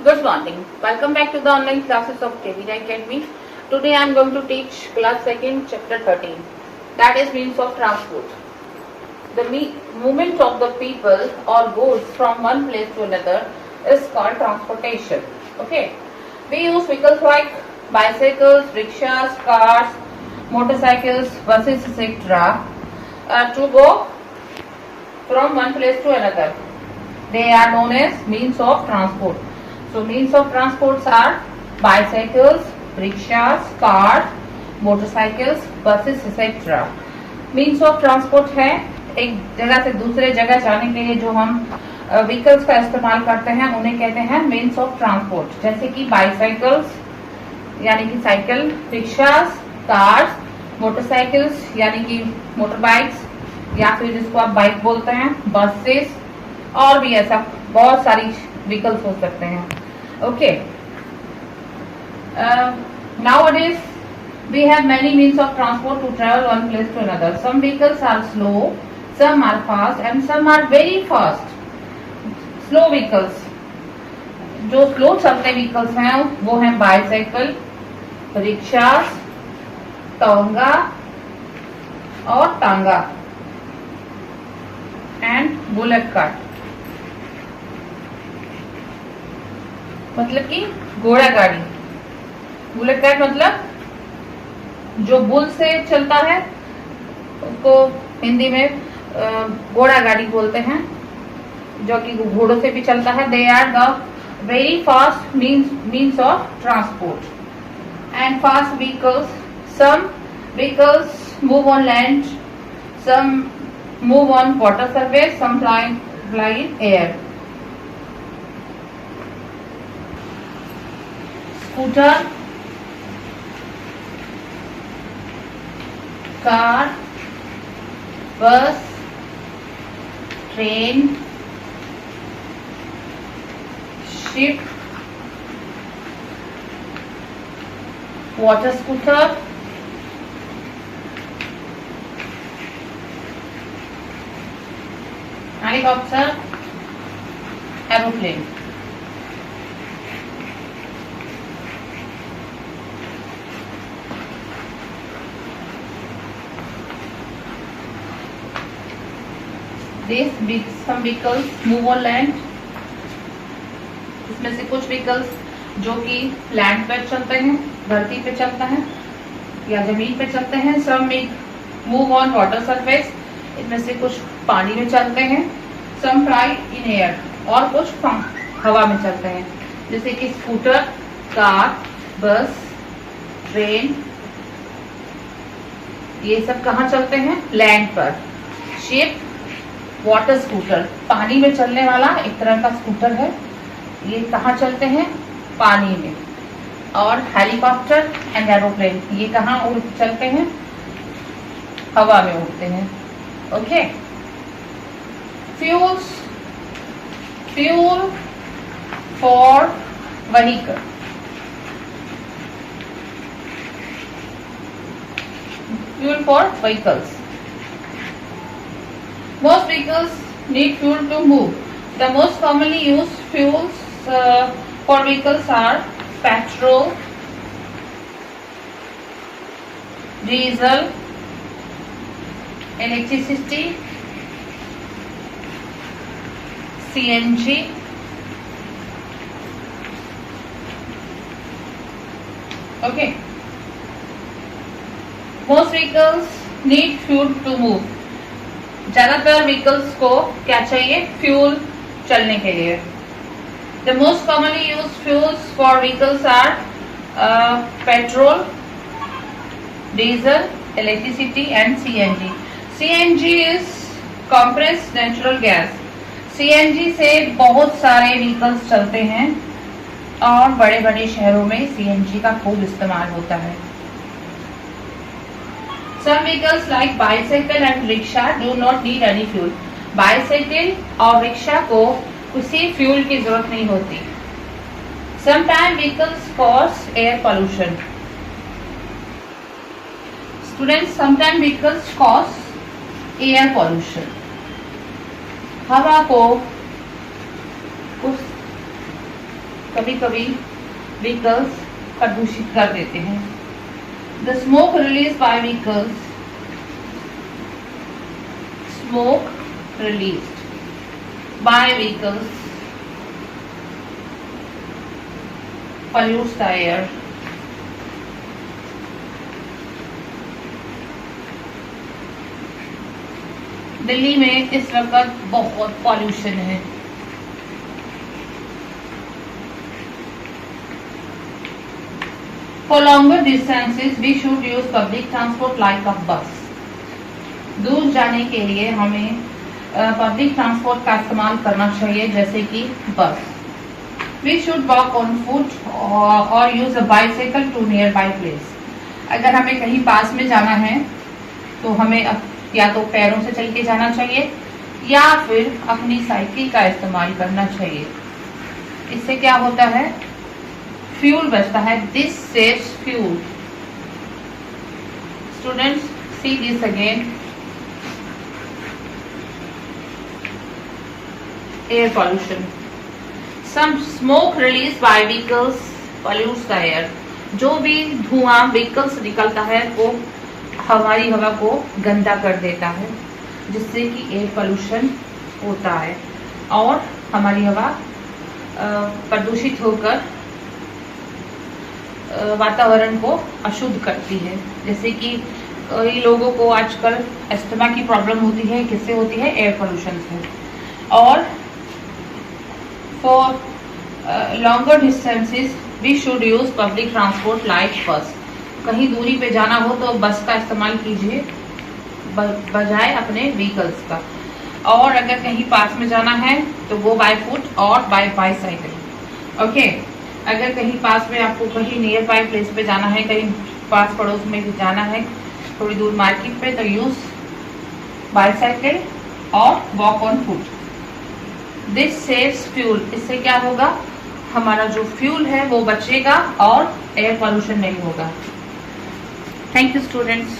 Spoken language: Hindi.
Good morning. Welcome back to the online classes of KVI Academy. Today I am going to teach class 2nd chapter 13. That is means of transport. The movement of the people or goods from one place to another is called transportation. Okay. We use vehicles like bicycles, rickshaws, cars, motorcycles, buses, etc. To go from one place to another. They are known as means of transport. So means of transports are bicycles, rickshaws, cars, motorcycles, buses, etc. Means of transport है एक जगह से दूसरे जगह जाने के लिए जो हम व्हीकल्स का इस्तेमाल करते हैं उन्हें कहते हैं मीन्स ऑफ ट्रांसपोर्ट, जैसे कि बाइसाइकिल्स यानी कि साइकिल, रिक्शास, कार्स, मोटरसाइकिल्स यानी कि मोटर बाइक्स या फिर जिसको आप बाइक बोलते हैं, बसेस और भी ऐसा बहुत सारी व्हीकल्स हो सकते हैं. Okay, nowadays we have many means of transport to travel one place to another. Some vehicles are slow, some are fast and some are very fast. Slow vehicles, जो स्लो चलते व्हीकल्स हैं वो हैं बाइसाइकिल, रिक्शास, टोंगा और टांगा एंड बुलेट कार्ट, मतलब कि घोड़ा गाड़ी. बुलेट कार्ट मतलब जो बुल से चलता है उसको हिंदी में घोड़ा गाड़ी बोलते हैं, जो कि घोड़ों से भी चलता है. They are the very fast means of transport and fast vehicles. Some vehicles move on land, some move on water surface, some fly in air. Scooter, car, bus, train, ship, water scooter, helicopter, aeroplane. Some vehicles move on land. इसमें से कुछ व्हीकल्स जो कि लैंड पर चलते हैं, धरती पे चलता है या जमीन पे चलते हैं. Some move on water surface. इनमें से कुछ पानी में चलते हैं. Some fly in air. और कुछ हवा में चलते हैं, जैसे कि स्कूटर, कार, बस, ट्रेन. ये सब कहाँ चलते हैं? लैंड पर. शिप, वाटर स्कूटर, पानी में चलने वाला एक तरह का स्कूटर है. ये कहाँ चलते हैं? पानी में. और हेलीकॉप्टर एंड एरोप्लेन, ये कहाँ चलते हैं? हवा में उड़ते हैं. Okay. Fuel for vehicle. Fuel for vehicles. Most vehicles need fuel to move. The most commonly used fuels for vehicles are petrol, diesel, electricity, CNG, okay. Most vehicles need fuel to move. ज्यादातर व्हीकल्स को क्या चाहिए? फ्यूल चलने के लिए. The most commonly used fuels for vehicles are petrol, diesel, electricity and CNG. CNG is compressed natural gas. CNG से बहुत सारे व्हीकल्स चलते हैं और बड़े बड़े शहरों में सीएनजी का खूब इस्तेमाल होता है. Some vehicles like bicycle and rickshaw do not need any fuel. Bicycle और रिक्शा को किसी फ्यूल की जरूरत नहीं होती. Sometimes vehicles cause air pollution. Students, sometimes vehicles cause air pollution. हवा को कभी कभी व्हीकल्स प्रदूषित कर देते हैं। The smoke release by vehicles, smoke released by vehicles pollutes the air. Delhi में इस वक्त बहुत पॉल्यूशन है। For longer distances, we should use public transport like a bus. दूर जाने के लिए हमें पब्लिक ट्रांसपोर्ट का इस्तेमाल करना चाहिए, जैसे कि बस। We should walk on foot or use a bicycle to nearby place. अगर हमें कहीं पास में जाना है तो हमें या तो पैरों से चल के जाना चाहिए या फिर अपनी साइकिल का इस्तेमाल करना चाहिए। इससे क्या होता है? फ्यूल बचता है। This saves fuel. Students, see this again. Air pollution. Some smoke released by vehicles pollutes the air. जो भी धुआं व्हीकल से निकलता है वो हमारी हवा को गंदा कर देता है, जिससे कि एयर पोल्यूशन होता है और हमारी हवा प्रदूषित होकर वातावरण को अशुद्ध करती है। जैसे कि कई लोगों को आजकल अस्थमा की प्रॉब्लम होती है। किससे होती है? एयर पोल्यूशन से। और for longer distances we should use public transport like bus. कहीं दूरी पे जाना हो तो बस का इस्तेमाल कीजिए बजाय अपने व्हीकल्स का। और अगर कहीं पास में जाना है तो गो बाय फुट और बाय बाईसाइकिल। ओके, अगर कहीं पास में आपको कहीं नियर बाय प्लेस पे जाना है, कहीं पास पड़ोस में जाना है, थोड़ी दूर मार्केट पे, तो यूज बाईसाइकिल और walk on foot. This saves fuel. इससे क्या होगा? हमारा जो फ्यूल है वो बचेगा और एयर पोल्यूशन नहीं होगा। Thank you students.